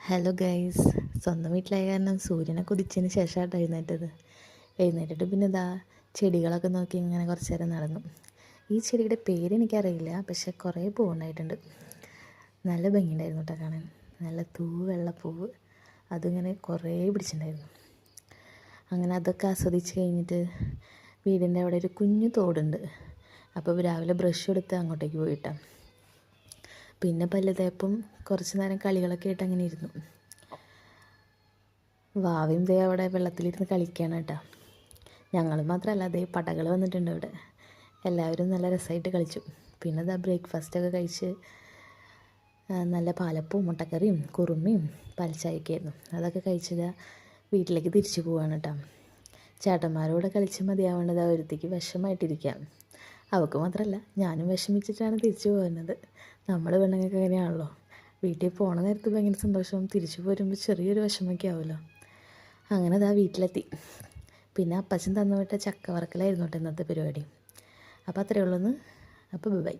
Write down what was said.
Hello guys, സ്വന്തം വീട്ടിലായ കാരണം സൂര്യനെ കുതിച്ചതിന് ശേഷമായിട്ട് എഴുന്നേറ്റിട്ട് പിന്നെ ഇതാ ചെടികളൊക്കെ നോക്കി ഇങ്ങനെ കുറച്ച് നേരം നടന്നു. ഈ ചെടിയുടെ പേരെനിക്കറിയില്ല, പക്ഷെ കുറേ പൂവുണ്ടായിട്ടുണ്ട്. നല്ല ഭംഗിയുണ്ടായിരുന്നു കേട്ടോ കാണാൻ. നല്ല വെള്ളപ്പൂവ് അതിങ്ങനെ കുറേ പിടിച്ചിട്ടുണ്ടായിരുന്നു. അങ്ങനെ അതൊക്കെ ആസ്വദിച്ച് കഴിഞ്ഞിട്ട് വീടിൻ്റെ അവിടെ ഒരു കുഞ്ഞു തോടുണ്ട്. അപ്പോൾ രാവിലെ ബ്രഷ് എടുത്ത് അങ്ങോട്ടേക്ക് പോയിട്ടാണ്. പിന്നെ പല്ല് തേപ്പും കുറച്ച് നേരം കളികളൊക്കെ ആയിട്ട് അങ്ങനെ ഇരുന്നു. വാവയും ദേ അവിടെ വെള്ളത്തിലിരുന്ന് കളിക്കുകയാണ് കേട്ടോ. ഞങ്ങൾ മാത്രമല്ല, അതേ പടകൾ വന്നിട്ടുണ്ട് അവിടെ. എല്ലാവരും നല്ല രസമായിട്ട് കളിച്ചു. പിന്നെ ഇതാ ബ്രേക്ക്ഫാസ്റ്റൊക്കെ കഴിച്ച് നല്ല പാലപ്പവും മുട്ടക്കറിയും കുറുമയും പാൽച്ചായയൊക്കെയായിരുന്നു. അതൊക്കെ കഴിച്ചത് വീട്ടിലേക്ക് തിരിച്ചു പോവാണ് കേട്ടോ. ചേട്ടന്മാരോട് കളിച്ച് മതിയാവേണ്ടത് ഒരുത്തിക്ക് വിഷമമായിട്ടിരിക്കാം. അവൾക്ക് മാത്രമല്ല, ഞാനും വിഷമിച്ചിട്ടാണ് തിരിച്ചു പോകുന്നത്. നമ്മൾ പെണ്ണുങ്ങൾക്ക് അങ്ങനെയാണല്ലോ. വീട്ടിൽ പോണ നേരത്ത് ഭയങ്കര സന്തോഷവും തിരിച്ചു പോരുമ്പോൾ ചെറിയൊരു വിഷമമൊക്കെ ആവുമല്ലോ. അങ്ങനെ അതാ വീട്ടിലെത്തി. പിന്നെ അപ്പച്ചൻ തന്നുവിട്ട ചക്ക വറക്കലായിരുന്നു കേട്ടോ ഇന്നത്തെ പരിപാടി. അപ്പോൾ അത്രയേ ഉള്ളൂ. അപ്പോൾ ബൈ.